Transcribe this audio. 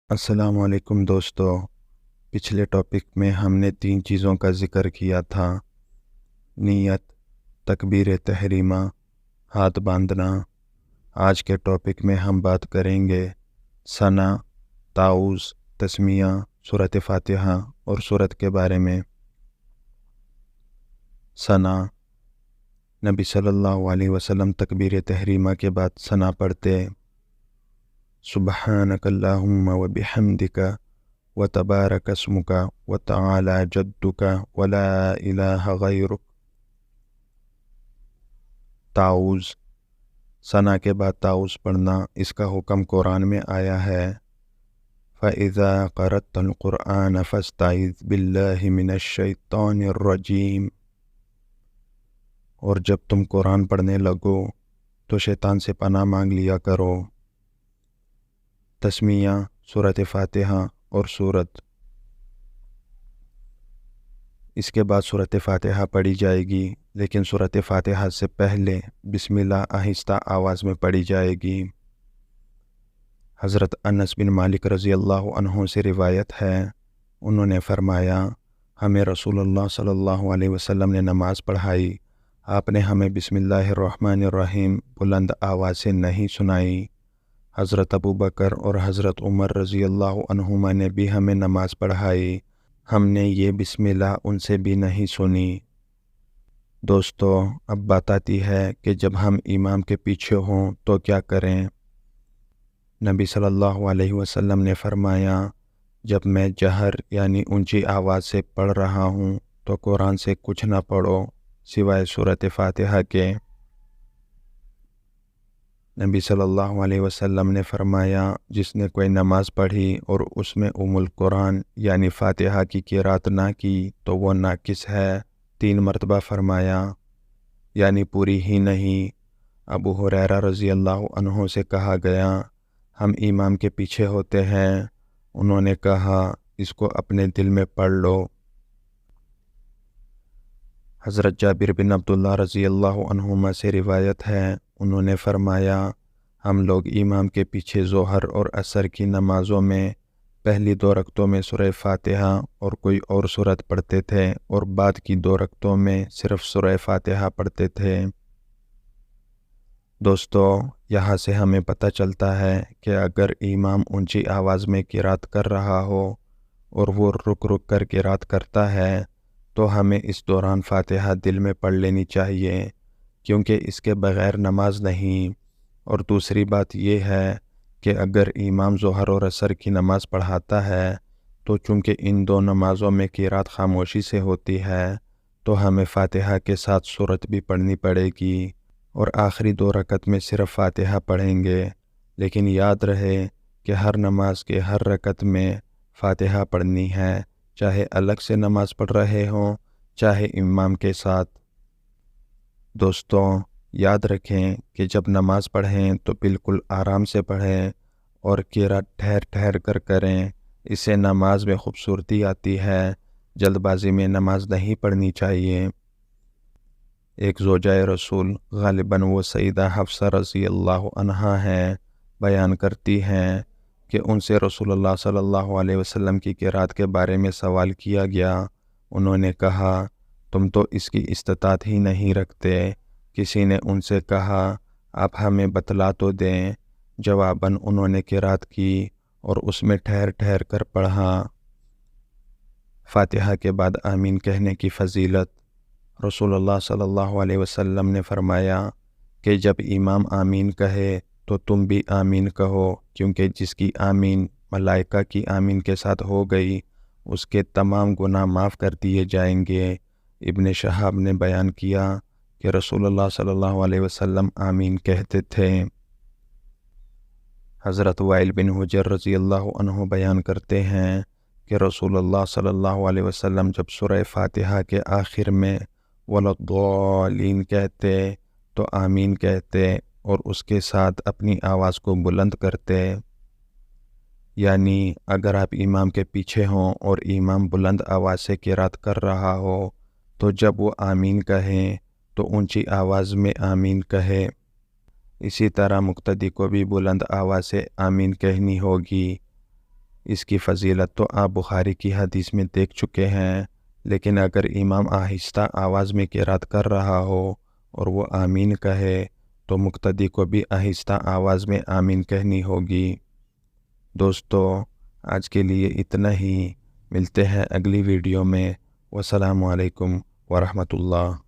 السلام علیکم دوستو۔ پچھلے ٹاپک میں ہم نے 3 چیزوں کا ذکر کیا تھا: نیت، تکبیر تحریمہ، ہاتھ باندھنا۔ آج کے ٹاپک میں ہم بات کریں گے ثنا، تعوذ، تسمیہ، سورۃ فاتحہ اور سورت کے بارے میں۔ ثنا، نبی صلی اللہ علیہ وسلم تکبیر تحریمہ کے بعد ثنا پڑھتے: سبحانک اللہم و بحمدک وتبارک اسمک وتعالی جدک ولا الہ غیرک۔ تعوذ، ثنا کے بعد تعوذ پڑھنا، اس کا حکم قرآن میں آیا ہے: فَإِذَا قَرَأْتَ الْقُرْآنَ فَاسْتَعِذْ بِاللَّهِ مِنَ الشَّيْطَانِ الرَّجِيمِ۔ اور جب تم قرآن پڑھنے لگو تو شیطان سے پناہ مانگ لیا کرو۔ تسمیہ، سورۃ فاتحہ اور سورت۔ اس کے بعد سورۃ فاتحہ پڑھی جائے گی، لیکن سورۃ فاتحہ سے پہلے بسم اللہ آہستہ آواز میں پڑھی جائے گی۔ حضرت انس بن مالک رضی اللہ عنہ سے روایت ہے، انہوں نے فرمایا، ہمیں رسول اللہ صلی اللہ علیہ وسلم نے نماز پڑھائی، آپ نے ہمیں بسم اللہ الرحمن الرحیم بلند آواز سے نہیں سنائی۔ حضرت ابو بکر اور حضرت عمر رضی اللہ عنہما نے بھی ہمیں نماز پڑھائی، ہم نے یہ بسم اللہ ان سے بھی نہیں سنی۔ دوستو، اب بات آتی ہے کہ جب ہم امام کے پیچھے ہوں تو کیا کریں۔ نبی صلی اللہ علیہ وسلم نے فرمایا، جب میں جہر یعنی اونچی آواز سے پڑھ رہا ہوں تو قرآن سے کچھ نہ پڑھو سوائے سورۃ فاتحہ کے۔ نبی صلی اللہ علیہ وسلم نے فرمایا، جس نے کوئی نماز پڑھی اور اس میں القرآن یعنی فاتحہ کی قرات نہ کی تو وہ ناقص ہے۔ 3 مرتبہ فرمایا، یعنی پوری ہی نہیں۔ ابو ہریرہ رضی اللہ عنہ سے کہا گیا، ہم امام کے پیچھے ہوتے ہیں، انہوں نے کہا، اس کو اپنے دل میں پڑھ لو۔ حضرت جابر بن عبداللہ رضی اللہ عنہما سے روایت ہے، انہوں نے فرمایا، ہم لوگ امام کے پیچھے ظہر اور عصر کی نمازوں میں پہلی 2 رکعتوں میں سورہ فاتحہ اور کوئی اور سورت پڑھتے تھے اور بعد کی 2 رکعتوں میں صرف سورہ فاتحہ پڑھتے تھے۔ دوستو، یہاں سے ہمیں پتہ چلتا ہے کہ اگر امام اونچی آواز میں قرات کر رہا ہو اور وہ رک رک کر قرات کرتا ہے تو ہمیں اس دوران فاتحہ دل میں پڑھ لینی چاہیے، کیونکہ اس کے بغیر نماز نہیں۔ اور دوسری بات یہ ہے کہ اگر امام ظہر اور عصر کی نماز پڑھاتا ہے تو چونکہ ان 2 نمازوں میں قرات خاموشی سے ہوتی ہے تو ہمیں فاتحہ کے ساتھ سورت بھی پڑھنی پڑے گی، اور آخری 2 رکعت میں صرف فاتحہ پڑھیں گے۔ لیکن یاد رہے کہ ہر نماز کے ہر رکعت میں فاتحہ پڑھنی ہے، چاہے الگ سے نماز پڑھ رہے ہوں چاہے امام کے ساتھ۔ دوستوں، یاد رکھیں کہ جب نماز پڑھیں تو بالکل آرام سے پڑھیں اور قرات ٹھہر ٹھہر کر کریں، اس سے نماز میں خوبصورتی آتی ہے۔ جلد بازی میں نماز نہیں پڑھنی چاہیے۔ ایک زوجہ رسول، غالباً وہ سیدہ حفصہ رضی اللہ عنہا ہیں، بیان کرتی ہیں کہ ان سے رسول اللہ صلی اللہ علیہ وسلم کی قرات کے بارے میں سوال کیا گیا۔ انہوں نے کہا، تم تو اس کی استطاعت ہی نہیں رکھتے۔ کسی نے ان سے کہا، آپ ہمیں بتلا تو دیں۔ جواباً انہوں نے قرات کی اور اس میں ٹھہر ٹھہر کر پڑھا۔ فاتحہ کے بعد آمین کہنے کی فضیلت۔ رسول اللہ صلی اللہ علیہ وسلم نے فرمایا کہ جب امام آمین کہے تو تم بھی آمین کہو، کیونکہ جس کی آمین ملائکہ کی آمین کے ساتھ ہو گئی اس کے تمام گناہ معاف کر دیے جائیں گے۔ ابن شہاب نے بیان کیا کہ رسول اللہ صلی اللہ علیہ وسلم آمین کہتے تھے۔ حضرت وائل بن حجر رضی اللہ عنہ بیان کرتے ہیں کہ رسول اللہ صلی اللہ علیہ وسلم جب سورہ فاتحہ کے آخر میں وَلَضَّالِّينَ کہتے تو آمین کہتے اور اس کے ساتھ اپنی آواز کو بلند کرتے۔ یعنی اگر آپ امام کے پیچھے ہوں اور امام بلند آواز سے قرات کر رہا ہو تو جب وہ آمین کہیں تو اونچی آواز میں آمین کہے۔ اسی طرح مقتدی کو بھی بلند آواز سے آمین کہنی ہوگی۔ اس کی فضیلت تو آپ بخاری کی حدیث میں دیکھ چکے ہیں، لیکن اگر امام آہستہ آواز میں قرات کر رہا ہو اور وہ آمین کہے تو مقتدی کو بھی آہستہ آواز میں آمین کہنی ہوگی۔ دوستو، آج کے لیے اتنا ہی، ملتے ہیں اگلی ویڈیو میں۔ والسلام علیکم ورحمۃ اللہ۔